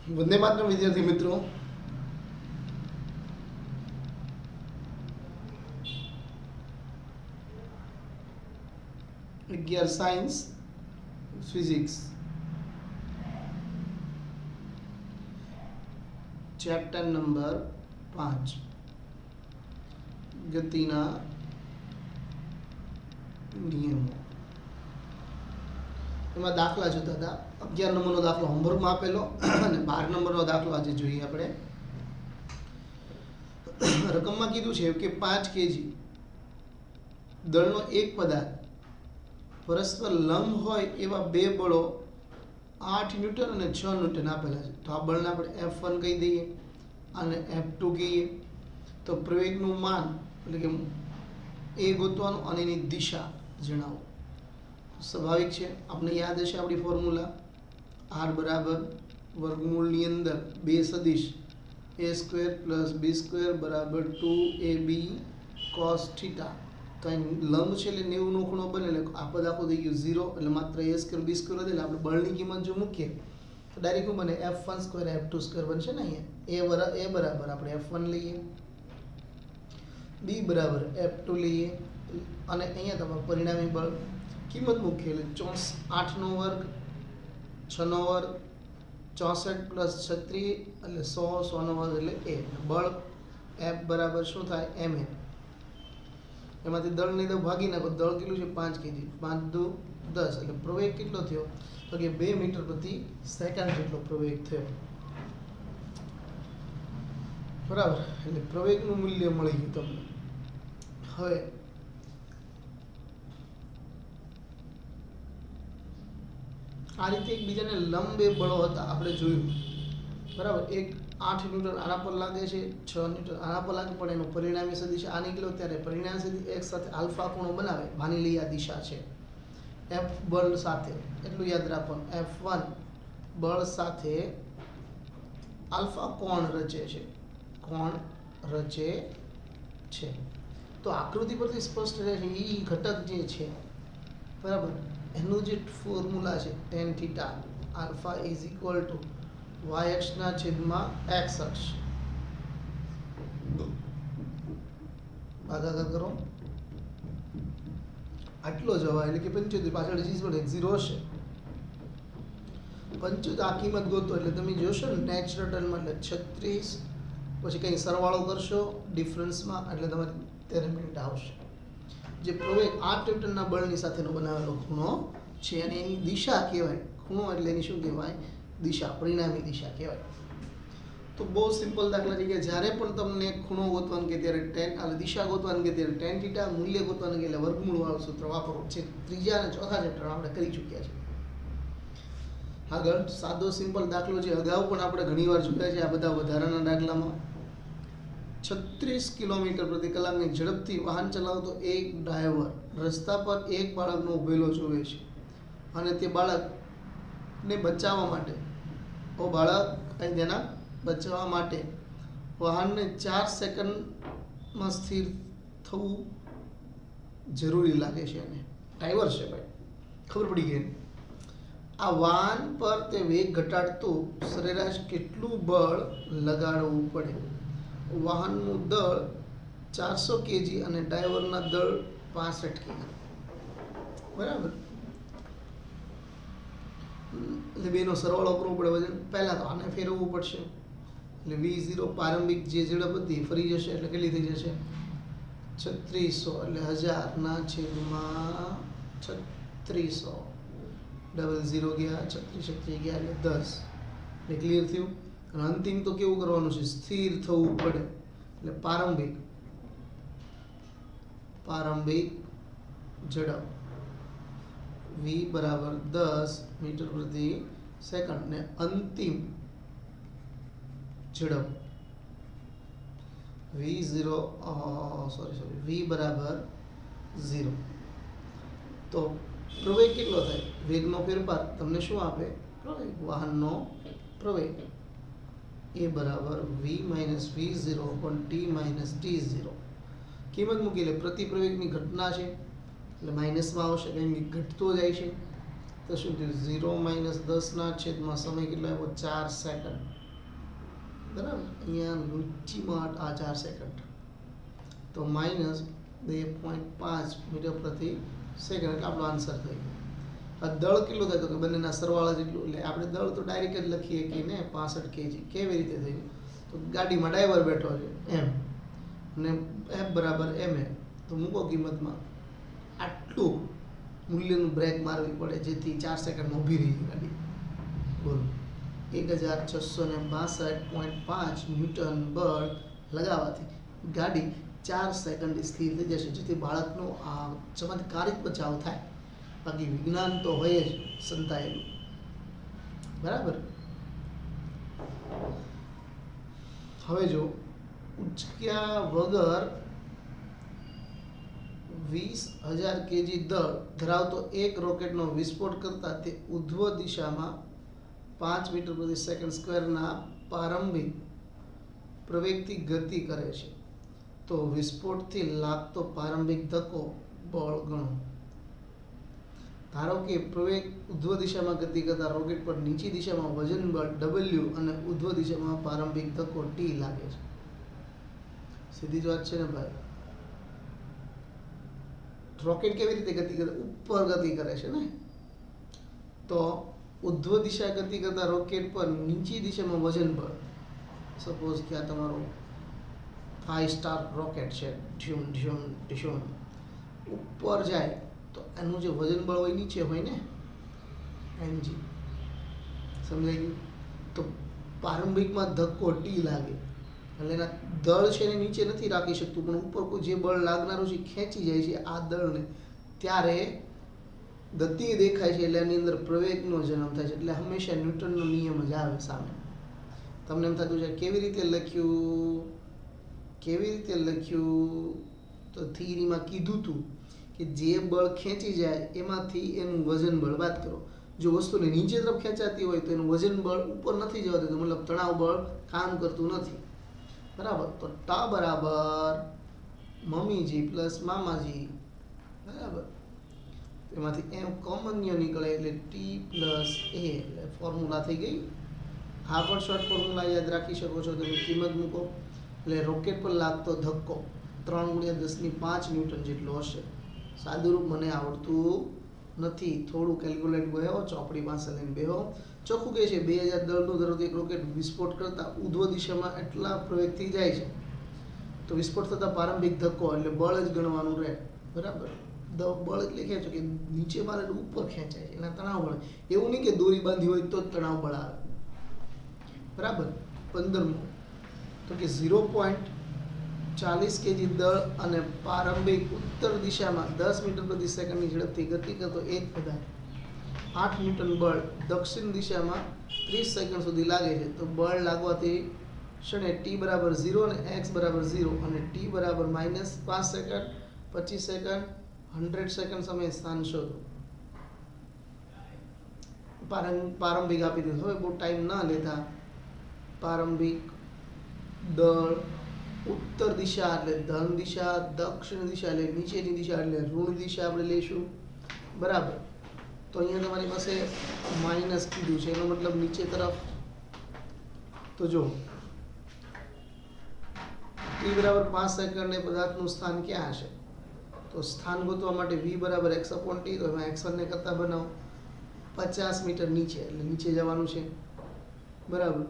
વંદે માતરમ વિદ્યાર્થી મિત્રો, 11 science physics chapter number 5 ગતિના નિયમો. એમાં દાખલા જોતા હતા. 11 નંબરનો દાખલો હોમવર્કમાં આપેલો અને 12 નંબરનો દાખલો આજે જોઈએ આપણે. રકમમાં કીધું છે કે 5 કેજી દળનો એક પદાર્થ પરસ્પર લંબ હોય એવા બે બળો 8 ન્યૂટન અને 6 ન્યૂટન આપેલા છે. તો આ બળને આપણે F1 કહી દઈએ અને F2 કહીએ. તો પ્રવેગનું માન એટલે કે એ ગોતવાનું અને એની દિશા જણાવો. સ્વાભાવિક છે, આપણે યાદ હશે આપણી ફોર્મ્યુલા R બરાબર વર્ગમૂળની અંદર બે સદિશ a square plus b square બરાબર 2ab cos થીટા. તો અહીં લંબ છે એટલે 90 નો ખૂણો બને એટલે આ પદ આખું થઈ ગયું 0 એટલે માત્ર a સ્ક્વેર b સ્ક્વેર એટલે આપણે બળની કિંમત જો મૂકીએ તો ડાયરેક્ટ શું બને F1 સ્ક્વેર F2 સ્ક્વેર બનશે ને. અહીંયા a બરાબર આપણે F1 લઈએ, b બરાબર F2 લઈએ અને અહીંયા તમારું પરિણામી બળ કિંમત મૂકીએ એટલે 8 નો વર્ગ 6 નો વર્ગ 64 પ્લસ 36 એટલે 100 નો વર્ગ એટલે a. બળ F બરાબર શું થાય ma. એમાંથી દળ નહીં તો ભાગી નાખો. દળ કેટલું છે 5 કેજી, 5 દુ 10 એટલે પ્રવેગ કેટલો થયો તો કે 2 મીટર પ્રતિ સેકન્ડ જેટલો પ્રવેગ થયો. બરાબર, એટલે પ્રવેગનું મૂલ્ય મળી ગયું તમને. હવે આ રીતે એકબીજાને લંબ બે બળો હતા આપણે જોયું. બરાબર, એક 8 ન્યૂટન આના પર લાગે છે, 6 ન્યૂટન આના પર લાગે, પણ એનો પરિણામી સદિશ આ નીકળ્યો ત્યારે પરિણામી સદિશ એક સાથે આલ્ફા ખૂણો બનાવે. માની લઈએ આ દિશા છે F બળ સાથે, એટલું યાદ રાખવાનું F1 બળ સાથે આલ્ફા કોણ રચે છે, કોણ રચે છે. તો આકૃતિ પરથી સ્પષ્ટ રહે છે એ ઘટક જે છે બરાબર એનું જે ફોર્મ્યુલા છે tan theta alpha is equal to y અક્ષના છેદમાં x અક્ષ ભાગાકાર કરો આટલો જવાય એટલે કે 75 પાછળ ચીજ પણ 0 હશે. 75 આ કિંમત ગોતો એટલે તમે જોશો ને નેચરલ ટર્મમાં એટલે 36 પછી કંઈ સરવાળો કરશો ડિફરન્સમાં એટલે તમારે 13 મિનિટ આવશે. જે પ્રવેગ 8 ન્યૂટનના બળની સાથેનો બનાવેલો ખૂણો છે અને એની દિશા કહેવાય. ખૂણો એટલે એની શું કહેવાય દિશા, પરિણામી દિશા કહેવાય. તો બહુ સિમ્પલ દાખલા છે કે જ્યારે પણ તમને ખૂણો ગોતવાનું કે ત્યારે tan એટલે દિશા ગોતવાનું કે ત્યારે tan થીટા, મૂલ્ય ગોતવાનું કે એટલે વર્ગમૂળ વાળું સૂત્ર વાપરવું છે. ત્રીજા અને ચોથા ચેપ્ટર આપણે કરી ચૂક્યા છે. આગળ સાદો સિમ્પલ દાખલો છે, અગાઉ પણ આપણે ઘણીવાર જોયા છે. આ બધા વધારાના દાખલામાં 36 કિલોમીટર પ્રતિ કલાકની ઝડપથી વાહન ચલાવતો એક ડ્રાઈવર રસ્તા પર એક બાળકનો ઉભેલો જોવે છે અને તે બાળકને બચાવવા માટે તેના બચાવવા માટે વાહનને 4 સેકન્ડમાં સ્થિર થવું જરૂરી લાગે છે. અને ડ્રાઈવર છે ભાઈ, ખબર પડી ગઈ. આ વાહન પર તે વેગ ઘટાડતું સરેરાશ કેટલું બળ લગાડવું પડે. વાહનનું દળ 400 કેજી અને ડ્રાઈવરના દળ 65 કેજી. બરાબર, એટલે બેનો સરવાળો કરવો પડે. વજન પહેલાં તો આને ફેરવવું પડશે એટલે V0 પ્રારંભિક જે ઝડપ હતી ફરી જશે એટલે કેટલી થઈ જશે 3600 એટલે 1000 ના છેદમાં 3600 ડબલ 0 ગયા 36 ગયા એટલે 10 એટલે ક્લિયર થયું. અને અંતિમ તો કેવું કરવાનું છે સ્થિર થવું પડે એટલે પ્રારંભિક ઝડપ v બરાબર 10 મીટર પ્રતિ સેકન્ડ ને અંતિમ ઝડપ v બરાબર 0. તો પ્રવેગ કેટલો થાય, વેગનો ફેરફાર તમને શું આપે પ્રવેગ, વાહનનો પ્રવેગ એ બરાબર v minus v0 upon t minus t0. કિંમત મૂકી લે. પ્રતિ પ્રવેગની ઘટના છે એટલે માઇનસમાં આવશે, કારણ કે ઘટતો જાય છે. તો શું થયું 0 - 10 સમય કેટલો આવ્યો 4 સેકન્ડ બરાબર અહીંયા લુચીમાં આ 4 સેકન્ડ તો -2.5 મીટર પ્રતિ સેકન્ડ એટલે આપણો આન્સર થઈ ગયો આ દળ કેટલું થાય તો કે બંનેના સરવાળા જેટલું એટલે આપણે દળ તો ડાયરેક્ટ જ લખીએ કે ને 65 kg કેવી રીતે થયું તો ગાડીમાં ડ્રાઈવર બેઠો છે એમ અને F બરાબર ma તો મૂકો કિંમતમાં આટલું મૂલ્યનું બ્રેક મારવી પડે જેથી 4 સેકન્ડમાં ઊભી રહી ગાડી બોલો 1662.5 ન્યૂટન બળ લગાવવાથી ગાડી 4 સેકન્ડ સ્થિર થઈ જશે જેથી બાળકનો આ ચમત્કારિક બચાવ થાય બાકી વિજ્ઞાન તો હોય જ સંતાયેલું બરાબર હવે જો ઉચક્યા વગર 20,000 kg દળ ધરાવતો એક રોકેટનો વિસ્ફોટ કરતા તે ઉધ્વ દિશામાં 5 મીટર પ્રતિ સેકન્ડ સ્ક્વેરના પ્રારંભિક પ્રવેગથી ગતિ કરે છે તો વિસ્ફોટથી લાગતો પ્રારંભિક ધક્કો બળ ગણો ધારો કે પ્રવેગ ઉધ્વ દિશામાં ગતિ કરતા રોકેટ પર નીચી દિશામાં વજન બળ W અને ઉધ્વ દિશામાં પ્રારંભિક ધક્કો T લાગે છે સીધી જ વાત છે ને ભાઈ રોકેટ કેવી રીતે ગતિ કરે ઉપર ગતિ કરે છે ને તો ઉધ્વ દિશા ગતિ કરતા રોકેટ પર નીચી દિશામાં વજન બળ સપોઝ કે આ તમારો 5 સ્ટાર રોકેટ છે ઢ્યુમ ઉપર જાય તો એનું જે વજન બળ હોય નીચે હોય ને mg સમજાઈ ગયું તો પ્રારંભિકમાં ધક્કો T લાગે એટલે એના દળ છે ને નીચે નથી રાખી શકતું પણ ઉપર કોઈ જે બળ લાગનારું છે ખેંચી જાય છે આ દળને ત્યારે ગતિ દેખાય છે એટલે એની અંદર પ્રવેગનો જન્મ થાય છે એટલે હંમેશા ન્યૂટનનો નિયમ જ આવે સામે તમને એમ થતું છે કેવી રીતે લખ્યું તો થિયરીમાં કીધું હતું કે જે બળ ખેંચી જાય એમાંથી એનું વજન બળ બાદ કરો જો વસ્તુને નીચે તરફ ખેંચાતી હોય તો એનું વજન બળ ઉપર નથી જવા દેતું મતલબ તણાવ બળ કામ કરતું નથી બરાબર તો ટ બરાબર મમ્મીજી પ્લસ મામાજી બરાબર એમાંથી એમ કોમન નીકળે એટલે ટી પ્લસ એ એટલે ફોર્મ્યુલા થઈ ગઈ આ પણ શોર્ટ ફોર્મ્યુલા યાદ રાખી શકો છો તમે કિંમત મૂકો એટલે રોકેટ પર લાગતો ધક્કો 3 × 10⁵ ન્યૂટન જેટલો હશે સાદુરૂપ મને આવડતું નથી થોડું કેલ્ક્યુલેટ ગયો ચોપડી પાસે લઈને બેહો ચોખ્ખું કહે છે 2000 દળનું ધરાવતું એક રોકેટ વિસ્ફોટ કરતા ઉધ્વ દિશામાં એટલા પ્રવેગથી જાય છે તો વિસ્ફોટ થતા પ્રારંભિક ધક્કો એટલે બળ જ ગણવાનું રહે બરાબર બળ એટલે ખેંચો કે નીચે મારે ઉપર ખેંચાય છે એના તણાવ બળ એવું નહીં કે દોરી બાંધી હોય તો જ તણાવ બળ આવે બરાબર 15મો તો કે 0.40 kg દળ અને પ્રારંભિક ઉત્તર દિશામાં 10 મીટર પ્રતિ સેકન્ડની ઝડપથી ગતિ કરતો એક પદાર્થ 8 ન્યૂટન બળ દક્ષિણ દિશામાં 30 સેકન્ડ સુધી લાગે છે તો બળ લાગવાથી ક્ષણે t બરાબર 0 અને x બરાબર 0 અને t બરાબર -5 સેકન્ડ 25 સેકન્ડ 100 સેકન્ડ સમય સ્થાન શોધો પ્રારંભિક આપી દીધું હવે બહુ ટાઈમ ના લેતા પ્રારંભિક દળ ઉત્તર દિશા એટલે ધન દિશા દક્ષિણ દિશા એટલે નીચેની દિશા એટલે ઋણ દિશા આપણે લઈશું બરાબર તો અહીંયા તમારી પાસે માઇનસ કીધું છે એનો મતલબ નીચે તરફ તો જો t બરાબર 5 સેકન્ડ એ પદાર્થનું સ્થાન ક્યાં હશે તો સ્થાન ગોતવા માટે v બરાબર x/t તો એમાં x1 ને કરતા બનાવો 50 મીટર નીચે એટલે નીચે જવાનું છે બરાબર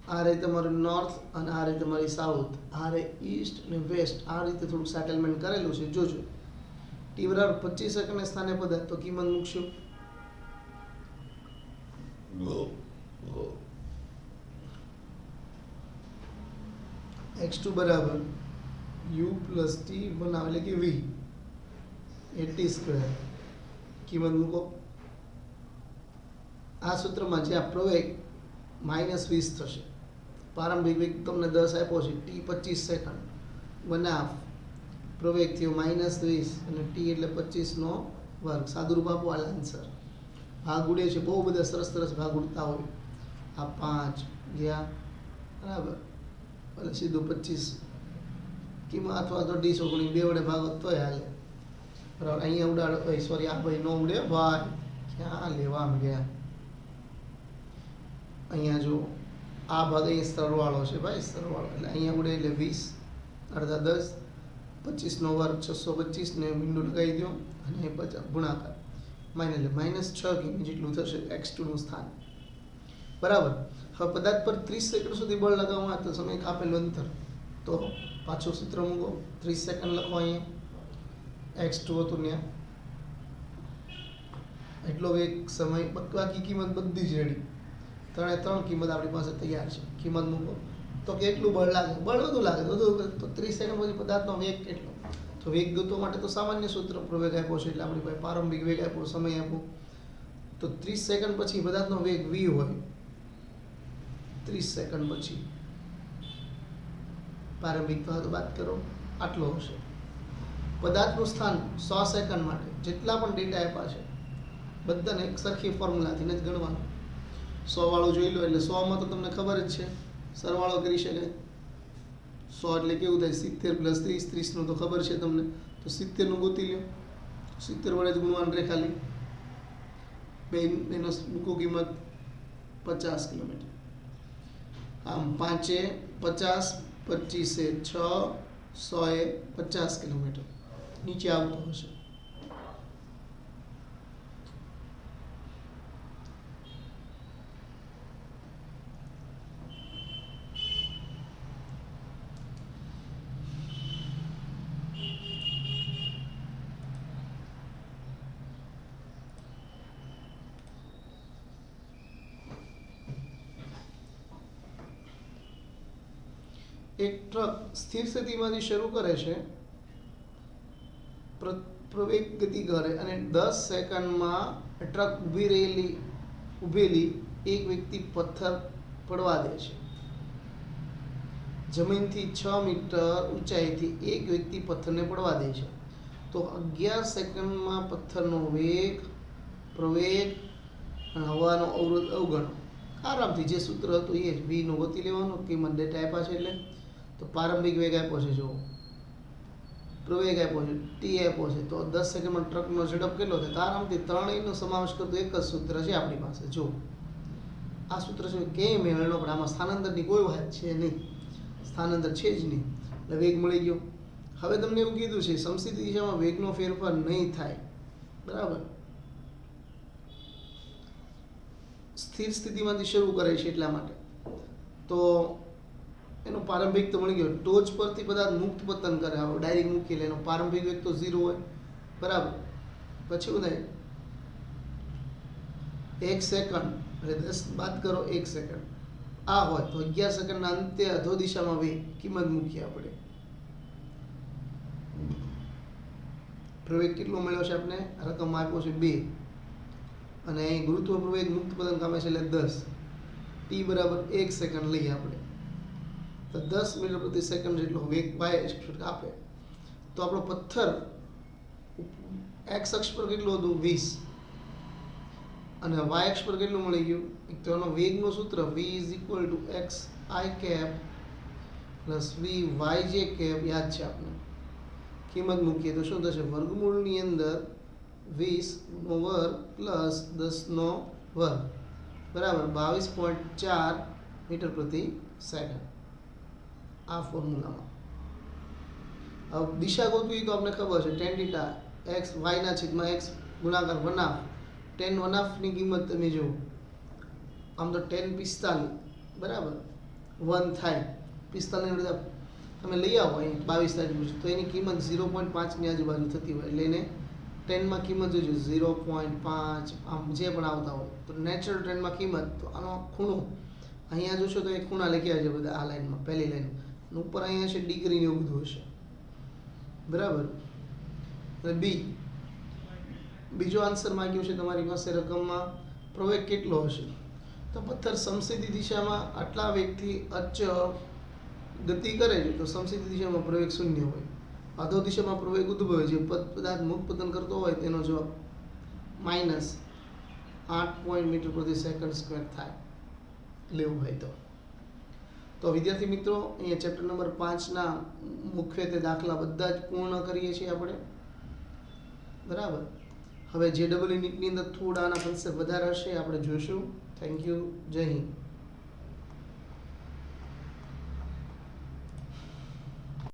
આ રીતે તમારું નોર્થ અને આ રીતે તમારી સાઉથ આ રીતે ઈસ્ટ અને વેસ્ટ આ રીતે થોડું સેટલમેન્ટ કરેલું છે જોજો ટી બરાબર 25 સેકન્ડના સ્થાને પદાર્થ તો કિંમત મૂકશું x2 બરાબર u પ્લસ t બનાવે એટલે કે v 80 સ્ક્વેર કિંમત મૂકો આ સૂત્રમાં જે આ પ્રવેગ -20 થશે પ્રારંભિક વેગ તમને 10 આપ્યો છે t 25 સેકન્ડ બનાવ પ્રવેગ થયો -20 અને t એટલે 25 નો વર્ગ સાદુરૂપ આપો આ આન્સર ભાગ ઉડે છે બહુ બધા સરસ ભાગ ઉડતા હોય આ 5 ગયા બરાબર એટલે સીધું 25 કિંમત અથવા તો 2 વડે ભાગો તોય હાલે બરાબર, અહીંયા ઉડાડો, સોરી આ ભાઈ નો ઉડે ભાઈ, ક્યાં લેવા ગયા. અહીંયા જો આ ભાગ અહીં સરવાળો છે ભાઈ, સરવાળો એટલે અહીંયા ઉડે એટલે 20 અડધા 10, 25 નો વર્ગ 625 ને બિંદુ લગાવી દો અને 50 ગુણાકાર માઇનસ એટલે -6 કિમી જેટલું થશે x2 નું સ્થાન. બરાબર. હવે પદાર્થ પર 30 સેકન્ડ સુધી બળ લગાવવા તો સમય આપેલું અંતર, તો પાછું સૂત્ર મૂકો, 30 સેકન્ડ લખો, અહીંયા x2 હતું ત્યાં એટલો વેગ સમય, બાકી કિંમત બધી જ રેડી, 3 કિંમત આપણી પાસે તૈયાર છે. કિંમત મૂકો તો કેટલું બળ લાગે, બળ વધુ લાગે તો 30 સેકન્ડ પછી પદાર્થનો વેગ કેટલો, તો વેગ ગોતવા માટે તો સામાન્ય સૂત્ર પ્રવેગ આપ્યો છે એટલે આપણી પાસે પ્રારંભિક વેગ આપ્યો, સમય આપ્યો, તો 30 સેકન્ડ પછી પદાર્થનો વેગ v હોય, 30 સેકન્ડ પછી પ્રારંભિક બાદ કરો આટલો હશે. પદાર્થનું સ્થાન 100 સેકન્ડ માટે જેટલા પણ ડેટા આપ્યા છે બધાને એક સરખી ફોર્મ્યુલાથી જ ગણવાનું. 100 વાળું જોઈ લો એટલે 100 માં તો તમને ખબર જ છે, સરવાળો કરી શકાય. 100 એટલે કેવું થાય, 70 + 30, 30 નું તો ખબર છે તમને, તો 70 નું ગોતી લો, 70 વડે જ ગુણવાનું રહે ખાલી. એનો મૂકો કિંમત 50 કિલોમીટર. આમ 5 એ 50, 25 એ 6, 100 એ 50 કિલોમીટર નીચે આવતો હશે. એક ટ્રક સ્થિર સ્થિતિમાંથી શરૂ કરે છે, પ્રવેગ ગતિ કરે અને 10 સેકન્ડમાં ટ્રક ઊભેલી એક વ્યક્તિ પથ્થર પડવા દે છે. જમીનથી 6 મીટર ઊંચાઈથી એક વ્યક્તિ પથ્થરને પડવા દે છે, તો 11 સેકન્ડમાં પથ્થરનો વેગ, પ્રવેગ અને હવાનો અવરોધ અવગણો. આરામથી જે સૂત્ર હતું એ જ, v નું ગોતી લેવાનું, કિંમત ડેટા આપ્યા છે એટલે, તો પ્રારંભિક વેગ આપ્યો છે, જો પ્રવેગ આપ્યો છે, t આપ્યો છે, તો 10 સેકન્ડમાં ટ્રકનો ઝડપ કેટલો થાય, તો આરામથી ત્રણેયનો સમાવેશ કરતું એક જ સૂત્ર છે આપણી પાસે. જો આ સૂત્ર છે, કેમ મેળવેલો, પણ આમાં સ્થાનાંતરની કોઈ વાત છે નહીં, સ્થાનાંતર છે જ નહીં, એટલે વેગ મળી ગયો. હવે તમને એવું કીધું છે સમસ્થિતિ દિશામાં વેગનો ફેરફાર નહીં થાય, બરાબર, સ્થિર સ્થિતિમાંથી શરૂ કરે છે એટલા માટે. તો એનો પ્રારંભિક તો મળી ગયો, ટોચ પરથી પદાર્થ મુક્ત પતન કરે, હવે ડાયરેક્ટ મૂકી લે, એનો પ્રારંભિક વેગ તો 0 હોય, બરાબર. પછી શું થાય, 1 સેકન્ડ એટલે 10 બાદ કરો 1 સેકન્ડ આ હોય તો 11 સેકન્ડના અંતે અધો દિશામાં વેગ, કિંમત મૂકીએ આપણે. પ્રવેગ કેટલો મળ્યો છે આપણે, રકમ આપ્યો છે 2 અને અહીં ગુરુત્વ પ્રવેગ મુક્ત પતન કામે છે એટલે 10, t બરાબર 1 સેકન્ડ લઈએ આપણે, તો 10 મીટર પ્રતિ સેકન્ડ જેટલો વેગ y આપે. તો આપણો પથ્થર x અક્ષ પર કેટલું હતું 20 અને y અક્ષ પર કેટલું મળી ગયું, તો એનો વેગનું સૂત્ર v = x I cap + v y j cap યાદ છે આપણે. કિંમત મૂકીએ તો શું થશે, વર્ગમૂળની અંદર 20 નો વર્ગ પ્લસ 10 નો વર્ગ બરાબર 22.4 મીટર પ્રતિ સેકન્ડ. આ ફોર્મ્યુલામાં હવે દિશા ગોતવી તો આપણે ખબર છે, tan θ x y ના છેદમાં x ગુણાકાર 1/2, tan 1/2 ની કિંમત તમે જુઓ, આમ તો tan 45 બરાબર 1 થાય, 45 ની તમે લઈ આવો અહીં 22 થાય તો એની કિંમત 0.5 ની આજુબાજુ થતી હોય, એટલે એને 10 માં કિંમત જોજો 0.5 આમ જે પણ આવતા હોય, તો નેચરલ 10 માં કિંમત, તો આનો ખૂણો અહીંયા જોશો તો એક ખૂણા લખ્યા છે બધા આ લાઈનમાં, પહેલી લાઈન ઉપર અહીંયા છે ડિગ્રી ને એવું બધું હશે, બરાબર. અને બીજો આન્સર માંગ્યો છે તમારી પાસે રકમમાં, પ્રવેગ કેટલો હશે, તો પથ્થર સમસ્થિતિ દિશામાં આટલા વેગથી અચળ ગતિ કરે છે, તો સમસ્થિતિ દિશામાં પ્રવેગ 0 હોય, અધો દિશામાં પ્રવેગ ઉદ્ભવે છે, પદાર્થ મુક્ત પતન કરતો હોય તેનો જવાબ -8 મીટર પ્રતિ સેકન્ડ સ્ક્વેર થાય લેવું હોય તો વિદ્યાર્થી મિત્રો અહીંયા ચેપ્ટર નંબર 5 ના મુખ્યત્વે દાખલા બધા જ પૂર્ણ કરીએ છીએ આપણે. બરાબર. હવે JEE નીટની અંદર થોડા આના કન્સેપ્ટ વધારે હશે, આપણે જોઈશું. Thank you. જય હિન્દ.